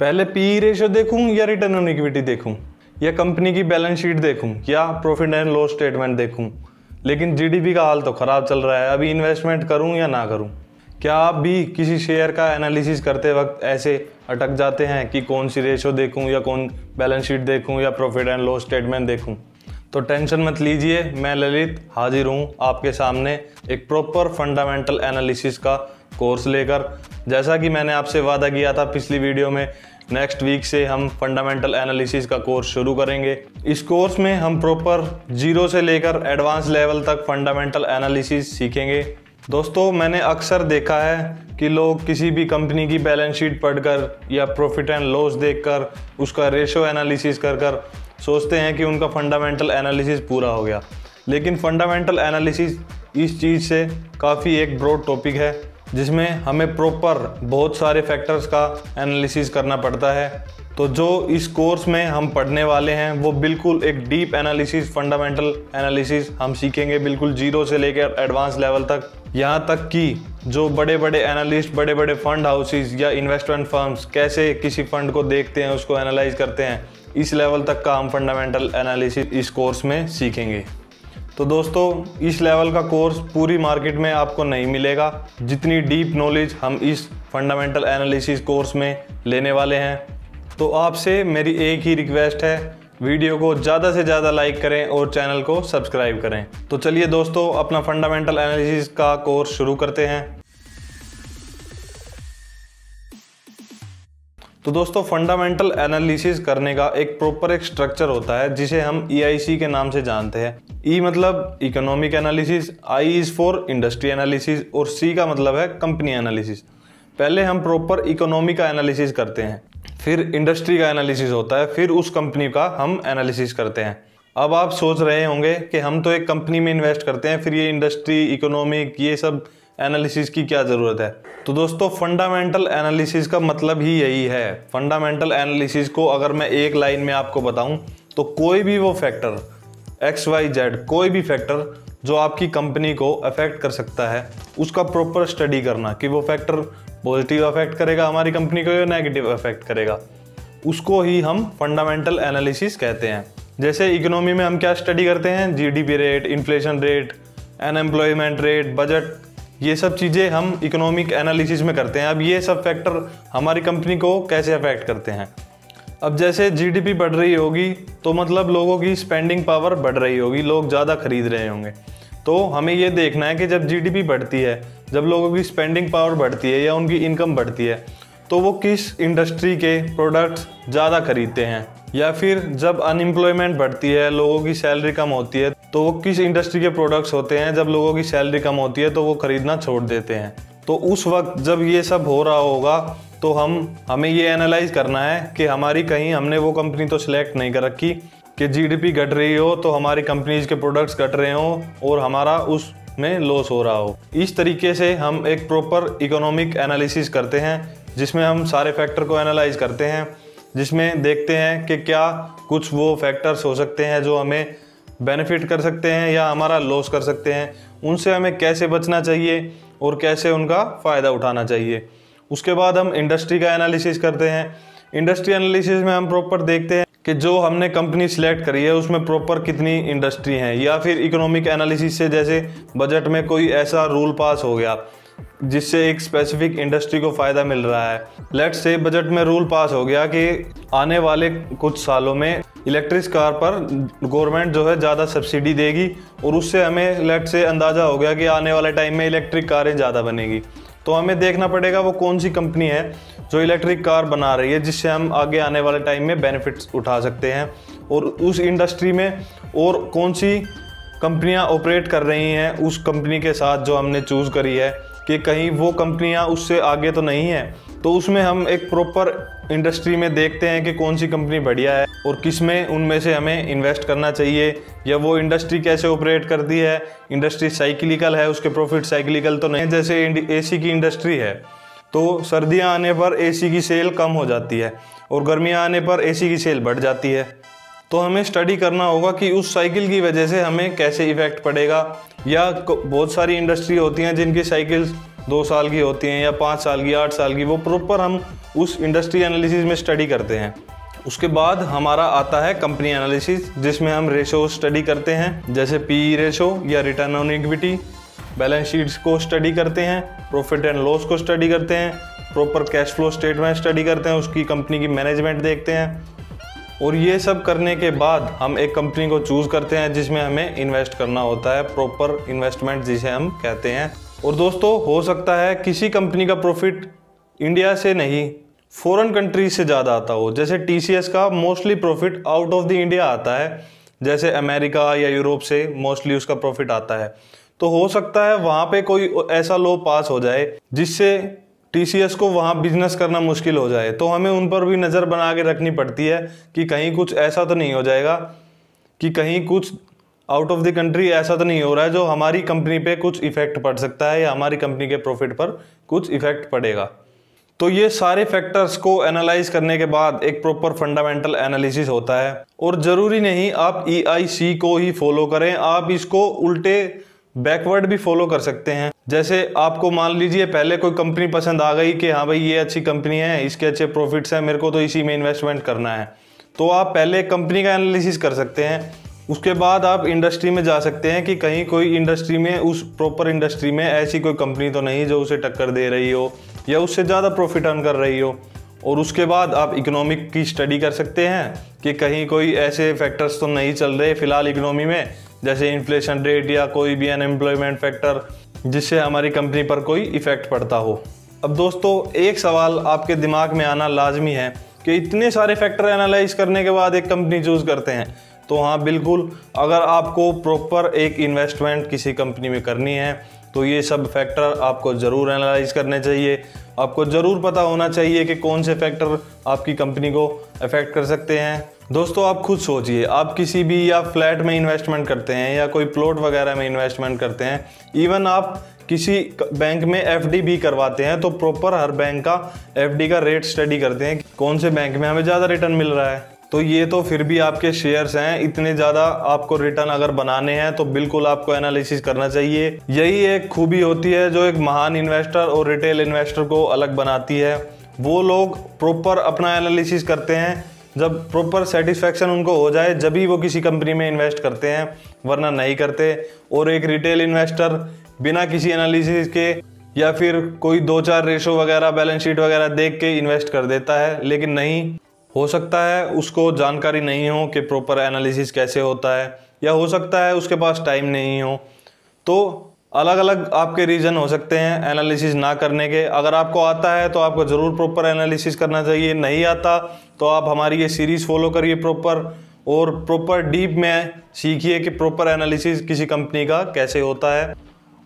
पहले PE ratio देखूं या रिटर्न ऑन इक्विटी देखूं, या कंपनी की बैलेंस शीट देखूं, या प्रॉफिट एंड लॉस स्टेटमेंट देखूं। लेकिन जीडीपी का हाल तो ख़राब चल रहा है, अभी इन्वेस्टमेंट करूं या ना करूं। क्या आप भी किसी शेयर का एनालिसिस करते वक्त ऐसे अटक जाते हैं कि कौन सी रेशियो देखूं, या कौन बैलेंस शीट देखूं, या प्रॉफिट एंड लॉस स्टेटमेंट देखूं? तो टेंशन मत लीजिए, मैं ललित हाजिर हूँ आपके सामने एक प्रॉपर फंडामेंटल एनालिसिस का कोर्स लेकर। जैसा कि मैंने आपसे वादा किया था पिछली वीडियो में, नेक्स्ट वीक से हम फंडामेंटल एनालिसिस का कोर्स शुरू करेंगे। इस कोर्स में हम प्रॉपर जीरो से लेकर एडवांस लेवल तक फंडामेंटल एनालिसिस सीखेंगे। दोस्तों, मैंने अक्सर देखा है कि लोग किसी भी कंपनी की बैलेंस शीट पढ़कर या प्रॉफिट एंड लॉस देखकर उसका रेशियो एनालिसिस कर सोचते हैं कि उनका फंडामेंटल एनालिसिस पूरा हो गया। लेकिन फंडामेंटल एनालिसिस इस चीज़ से काफ़ी एक ब्रॉड टॉपिक है, जिसमें हमें प्रॉपर बहुत सारे फैक्टर्स का एनालिसिस करना पड़ता है। तो जो इस कोर्स में हम पढ़ने वाले हैं वो बिल्कुल एक डीप एनालिसिस, फंडामेंटल एनालिसिस हम सीखेंगे, बिल्कुल जीरो से लेकर एडवांस लेवल तक। यहाँ तक कि जो बड़े बड़े एनालिस्ट, बड़े बड़े फंड हाउसेस या इन्वेस्टमेंट फर्म्स कैसे किसी फंड को देखते हैं, उसको एनालाइज करते हैं, इस लेवल तक का हम फंडामेंटल एनालिसिस इस कोर्स में सीखेंगे। तो दोस्तों, इस लेवल का कोर्स पूरी मार्केट में आपको नहीं मिलेगा, जितनी डीप नॉलेज हम इस फंडामेंटल एनालिसिस कोर्स में लेने वाले हैं। तो आपसे मेरी एक ही रिक्वेस्ट है, वीडियो को ज़्यादा से ज़्यादा लाइक करें और चैनल को सब्सक्राइब करें। तो चलिए दोस्तों, अपना फंडामेंटल एनालिसिस का कोर्स शुरू करते हैं। तो दोस्तों, फंडामेंटल एनालिसिस करने का एक प्रॉपर एक स्ट्रक्चर होता है, जिसे हम EIC के नाम से जानते हैं। E मतलब economic analysis, I is for industry analysis और C का मतलब है कंपनी एनालिसिस। पहले हम प्रॉपर इकोनॉमी का एनालिसिस करते हैं, फिर इंडस्ट्री का एनालिसिस होता है, फिर उस कंपनी का हम एनालिसिस करते हैं। अब आप सोच रहे होंगे कि हम तो एक कंपनी में इन्वेस्ट करते हैं, फिर ये इंडस्ट्री, इकोनॉमिक, ये सब एनालिसिस की क्या ज़रूरत है? तो दोस्तों, फंडामेंटल एनालिसिस का मतलब ही यही है। फंडामेंटल एनालिसिस को अगर मैं एक लाइन में आपको बताऊं, तो कोई भी वो फैक्टर XYZ, कोई भी फैक्टर जो आपकी कंपनी को अफेक्ट कर सकता है, उसका प्रॉपर स्टडी करना कि वो फैक्टर पॉजिटिव अफेक्ट करेगा हमारी कंपनी को या नेगेटिव अफेक्ट करेगा, उसको ही हम फंडामेंटल एनालिसिस कहते हैं। जैसे इकोनॉमी में हम क्या स्टडी करते हैं, GDP rate, inflation rate, unemployment rate, budget, ये सब चीज़ें हम इकोनॉमिक एनालिसिस में करते हैं। अब ये सब फैक्टर हमारी कंपनी को कैसे अफेक्ट करते हैं? अब जैसे GDP बढ़ रही होगी तो मतलब लोगों की स्पेंडिंग पावर बढ़ रही होगी, लोग ज़्यादा खरीद रहे होंगे। तो हमें ये देखना है कि जब GDP बढ़ती है, जब लोगों की स्पेंडिंग पावर बढ़ती है या उनकी इनकम बढ़ती है, तो वो किस इंडस्ट्री के प्रोडक्ट्स ज़्यादा खरीदते हैं, या फिर जब अनएम्प्लॉयमेंट बढ़ती है, लोगों की सैलरी कम होती है, तो वो किस इंडस्ट्री के प्रोडक्ट्स होते हैं, जब लोगों की सैलरी कम होती है तो वो खरीदना छोड़ देते हैं। तो उस वक्त जब ये सब हो रहा होगा तो हमें ये एनालाइज करना है कि हमारी कहीं हमने वो कंपनी तो सिलेक्ट नहीं कर रखी कि GDP घट रही हो तो हमारी कंपनीज के प्रोडक्ट्स घट रहे हो और हमारा उसमें लॉस हो रहा हो। इस तरीके से हम एक प्रॉपर इकोनॉमिक एनालिसिस करते हैं, जिसमें हम सारे फैक्टर को एनालाइज करते हैं, जिसमें देखते हैं कि क्या कुछ वो फैक्टर्स हो सकते हैं जो हमें बेनिफिट कर सकते हैं या हमारा लॉस कर सकते हैं, उनसे हमें कैसे बचना चाहिए और कैसे उनका फ़ायदा उठाना चाहिए। उसके बाद हम इंडस्ट्री का एनालिसिस करते हैं। इंडस्ट्री एनालिसिस में हम प्रॉपर देखते हैं कि जो हमने कंपनी सिलेक्ट करी है उसमें प्रॉपर कितनी इंडस्ट्री हैं, या फिर इकोनॉमिक एनालिसिस से जैसे बजट में कोई ऐसा रूल पास हो गया जिससे एक स्पेसिफिक इंडस्ट्री को फ़ायदा मिल रहा है। लेट्स से बजट में रूल पास हो गया कि आने वाले कुछ सालों में इलेक्ट्रिक कार पर गवर्नमेंट जो है ज़्यादा सब्सिडी देगी, और उससे हमें लेट्स से अंदाज़ा हो गया कि आने वाले टाइम में इलेक्ट्रिक कारें ज़्यादा बनेगी। तो हमें देखना पड़ेगा वो कौन सी कंपनी है जो इलेक्ट्रिक कार बना रही है, जिससे हम आगे आने वाले टाइम में बेनिफिट्स उठा सकते हैं, और उस इंडस्ट्री में और कौन सी कंपनियां ऑपरेट कर रही हैं उस कंपनी के साथ जो हमने चूज़ करी है, कि कहीं वो कंपनियां उससे आगे तो नहीं है। तो उसमें हम एक प्रॉपर इंडस्ट्री में देखते हैं कि कौन सी कंपनी बढ़िया है और किस में उनमें से हमें इन्वेस्ट करना चाहिए, या वो इंडस्ट्री कैसे ऑपरेट करती है, इंडस्ट्री साइक्लिकल है, उसके प्रॉफिट साइक्लिकल तो नहीं। जैसे AC की इंडस्ट्री है तो सर्दियां आने पर AC की सेल कम हो जाती है और गर्मियां आने पर AC की सेल बढ़ जाती है। तो हमें स्टडी करना होगा कि उस साइकिल की वजह से हमें कैसे इफेक्ट पड़ेगा। या बहुत सारी इंडस्ट्री होती हैं जिनकी साइकिल्स 2 साल की होती हैं या 5 साल की, 8 साल की, वो प्रॉपर हम उस इंडस्ट्री एनालिसिस में स्टडी करते हैं। उसके बाद हमारा आता है कंपनी एनालिसिस, जिसमें हम रेशो स्टडी करते हैं, जैसे पी रेशो या return on equity. Balance sheets को स्टडी करते हैं, प्रॉफिट एंड लॉस को स्टडी करते हैं, proper cash flow statement study करते हैं, उसकी कंपनी की मैनेजमेंट देखते हैं। और ये सब करने के बाद हम एक कंपनी को चूज़ करते हैं जिसमें हमें इन्वेस्ट करना होता है, प्रॉपर इन्वेस्टमेंट जिसे हम कहते हैं। और दोस्तों, हो सकता है किसी कंपनी का प्रॉफिट इंडिया से नहीं, फॉरेन कंट्रीज से ज़्यादा आता हो। जैसे TCS का mostly profit out of the India आता है, जैसे अमेरिका या यूरोप से मोस्टली उसका प्रॉफिट आता है। तो हो सकता है वहाँ पे कोई ऐसा लॉ पास हो जाए जिससे TCS को वहाँ बिजनेस करना मुश्किल हो जाए। तो हमें उन पर भी नज़र बना के रखनी पड़ती है कि कहीं कुछ ऐसा तो नहीं हो जाएगा, कि कहीं कुछ आउट ऑफ द कंट्री ऐसा तो नहीं हो रहा है जो हमारी कंपनी पे कुछ इफेक्ट पड़ सकता है या हमारी कंपनी के प्रॉफिट पर कुछ इफेक्ट पड़ेगा। तो ये सारे फैक्टर्स को एनालाइज करने के बाद एक प्रॉपर फंडामेंटल एनालिसिस होता है। और ज़रूरी नहीं आप EIC को ही फॉलो करें, आप इसको उल्टे बैकवर्ड भी फॉलो कर सकते हैं। जैसे आपको मान लीजिए पहले कोई कंपनी पसंद आ गई कि हाँ भाई ये अच्छी कंपनी है, इसके अच्छे प्रॉफिट्स हैं, मेरे को तो इसी में इन्वेस्टमेंट करना है, तो आप पहले कंपनी का एनालिसिस कर सकते हैं। उसके बाद आप इंडस्ट्री में जा सकते हैं कि कहीं कोई इंडस्ट्री में, उस प्रॉपर इंडस्ट्री में ऐसी कोई कंपनी तो नहीं जो उसे टक्कर दे रही हो या उससे ज़्यादा प्रॉफिट अर्न कर रही हो। और उसके बाद आप इकोनॉमिक की स्टडी कर सकते हैं कि कहीं कोई ऐसे फैक्टर्स तो नहीं चल रहे फिलहाल इकोनॉमी में, जैसे इन्फ्लेशन रेट या कोई भी अनएम्प्लॉयमेंट फैक्टर जिससे हमारी कंपनी पर कोई इफेक्ट पड़ता हो। अब दोस्तों, एक सवाल आपके दिमाग में आना लाजमी है कि इतने सारे फैक्टर एनालाइज करने के बाद एक कंपनी चूज़ करते हैं। तो हाँ बिल्कुल, अगर आपको प्रॉपर एक इन्वेस्टमेंट किसी कंपनी में करनी है तो ये सब फैक्टर आपको ज़रूर एनालाइज करने चाहिए। आपको ज़रूर पता होना चाहिए कि कौन से फैक्टर आपकी कंपनी को अफेक्ट कर सकते हैं। दोस्तों, आप खुद सोचिए, आप किसी भी या फ्लैट में इन्वेस्टमेंट करते हैं या कोई प्लॉट वगैरह में इन्वेस्टमेंट करते हैं, इवन आप किसी बैंक में FD भी करवाते हैं, तो प्रॉपर हर बैंक का FD का रेट स्टडी करते हैं, कौन से बैंक में हमें ज़्यादा रिटर्न मिल रहा है। तो ये तो फिर भी आपके शेयर्स हैं, इतने ज़्यादा आपको रिटर्न अगर बनाने हैं तो बिल्कुल आपको एनालिसिस करना चाहिए। यही एक खूबी होती है जो एक महान इन्वेस्टर और रिटेल इन्वेस्टर को अलग बनाती है। वो लोग प्रॉपर अपना एनालिसिस करते हैं, जब प्रॉपर सेटिस्फैक्शन उनको हो जाए जब ही वो किसी कंपनी में इन्वेस्ट करते हैं, वरना नहीं करते। और एक रिटेल इन्वेस्टर बिना किसी एनालिसिस के या फिर कोई 2-4 रेशो वगैरह, बैलेंस शीट वगैरह देख के इन्वेस्ट कर देता है, लेकिन नहीं, हो सकता है उसको जानकारी नहीं हो कि प्रॉपर एनालिसिस कैसे होता है, या हो सकता है उसके पास टाइम नहीं हो। तो अलग अलग आपके रीज़न हो सकते हैं एनालिसिस ना करने के। अगर आपको आता है तो आपको ज़रूर प्रॉपर एनालिसिस करना चाहिए, नहीं आता तो आप हमारी ये सीरीज़ फॉलो करिए प्रॉपर, और प्रॉपर डीप में सीखिए कि प्रॉपर एनालिसिस किसी कंपनी का कैसे होता है।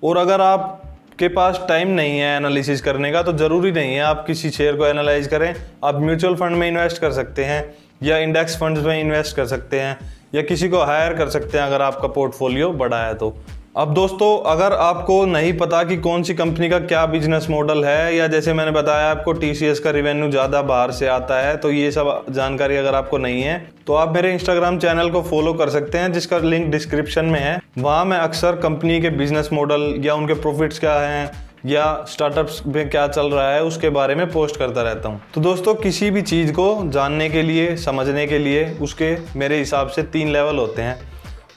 और अगर आप के पास टाइम नहीं है एनालिसिस करने का तो ज़रूरी नहीं है आप किसी शेयर को एनालाइज करें। आप म्यूचुअल फंड में इन्वेस्ट कर सकते हैं या इंडेक्स फंड्स में इन्वेस्ट कर सकते हैं या किसी को हायर कर सकते हैं अगर आपका पोर्टफोलियो बड़ा है तो। अब दोस्तों, अगर आपको नहीं पता कि कौन सी कंपनी का क्या बिजनेस मॉडल है, या जैसे मैंने बताया आपको TCS का रिवेन्यू ज़्यादा बाहर से आता है, तो ये सब जानकारी अगर आपको नहीं है तो आप मेरे इंस्टाग्राम चैनल को फॉलो कर सकते हैं जिसका लिंक डिस्क्रिप्शन में है। वहाँ मैं अक्सर कंपनी के बिजनेस मॉडल या उनके प्रॉफिट्स क्या हैं या स्टार्टअप्स में क्या चल रहा है उसके बारे में पोस्ट करता रहता हूँ। तो दोस्तों, किसी भी चीज़ को जानने के लिए, समझने के लिए उसके मेरे हिसाब से 3 लेवल होते हैं।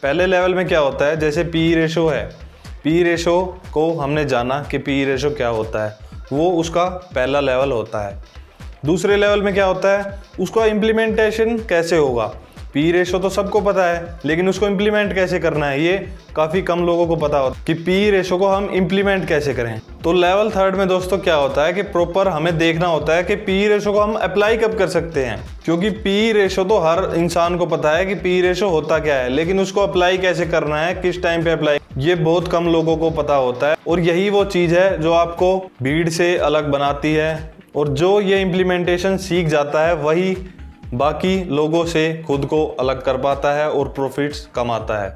पहले लेवल में क्या होता है, जैसे पी रेशो है, पी रेशो को हमने जाना कि पी रेशो क्या होता है, वो उसका पहला लेवल होता है। दूसरे लेवल में क्या होता है, उसका इम्प्लीमेंटेशन कैसे होगा। पी रेशो तो सबको पता है, लेकिन उसको इम्प्लीमेंट कैसे करना है ये काफ़ी कम लोगों को पता होता है कि पी रेशो को हम इम्प्लीमेंट कैसे करें। तो लेवल 3 में दोस्तों क्या होता है कि प्रॉपर हमें देखना होता है कि पी रेशो को हम अप्लाई कब कर सकते हैं, क्योंकि पी रेशो तो हर इंसान को पता है कि पी रेशो होता क्या है, लेकिन उसको अप्लाई कैसे करना है, किस टाइम पे अप्लाई, ये बहुत कम लोगों को पता होता है। और यही वो चीज़ है जो आपको भीड़ से अलग बनाती है, और जो ये इम्प्लीमेंटेशन सीख जाता है वही बाकी लोगों से खुद को अलग कर पाता है और प्रॉफिट्स कमाता है।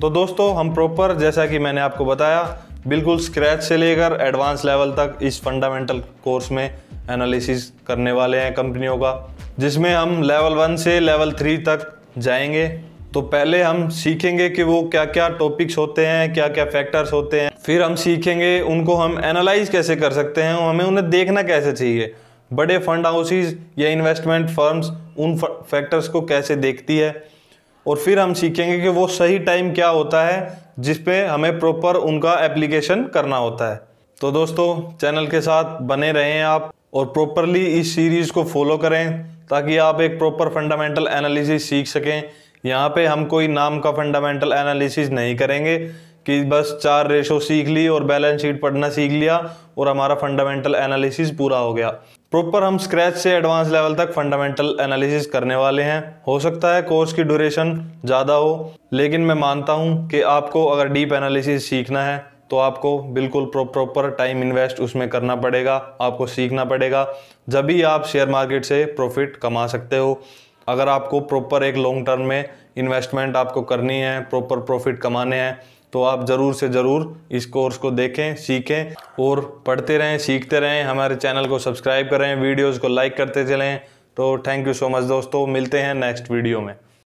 तो दोस्तों, हम प्रॉपर, जैसा कि मैंने आपको बताया, बिल्कुल स्क्रैच से लेकर एडवांस लेवल तक इस फंडामेंटल कोर्स में एनालिसिस करने वाले हैं कंपनियों का, जिसमें हम लेवल 1 से लेवल 3 तक जाएंगे। तो पहले हम सीखेंगे कि वो क्या क्या टॉपिक्स होते हैं, क्या क्या फैक्टर्स होते हैं, फिर हम सीखेंगे उनको हम एनालाइज कैसे कर सकते हैं, हमें उन्हें देखना कैसे चाहिए। बड़े फंड हाउसेस या इन्वेस्टमेंट फर्म्स उन फैक्टर्स को कैसे देखती है, और फिर हम सीखेंगे कि वो सही टाइम क्या होता है जिस पे हमें प्रॉपर उनका एप्लीकेशन करना होता है। तो दोस्तों चैनल के साथ बने रहें आप और प्रॉपरली इस सीरीज़ को फॉलो करें ताकि आप एक प्रॉपर फंडामेंटल एनालिसिस सीख सकें। यहाँ पे हम कोई नाम का फंडामेंटल एनालिसिस नहीं करेंगे कि बस 4 रेशो सीख ली और बैलेंस शीट पढ़ना सीख लिया और हमारा फंडामेंटल एनालिसिस पूरा हो गया। प्रॉपर हम स्क्रैच से एडवांस लेवल तक फंडामेंटल एनालिसिस करने वाले हैं। हो सकता है कोर्स की ड्यूरेशन ज़्यादा हो, लेकिन मैं मानता हूँ कि आपको अगर डीप एनालिसिस सीखना है तो आपको बिल्कुल प्रॉपर टाइम इन्वेस्ट उसमें करना पड़ेगा, आपको सीखना पड़ेगा, जब भी आप शेयर मार्केट से प्रॉफिट कमा सकते हो। अगर आपको प्रॉपर एक लॉन्ग टर्म में इन्वेस्टमेंट आपको करनी है, प्रॉपर प्रॉफिट कमाने हैं, तो आप ज़रूर से ज़रूर इस कोर्स को देखें, सीखें और पढ़ते रहें, सीखते रहें। हमारे चैनल को सब्सक्राइब करें, वीडियोज़ को लाइक करते चलें। तो थैंक यू सो मच दोस्तों, मिलते हैं नेक्स्ट वीडियो में।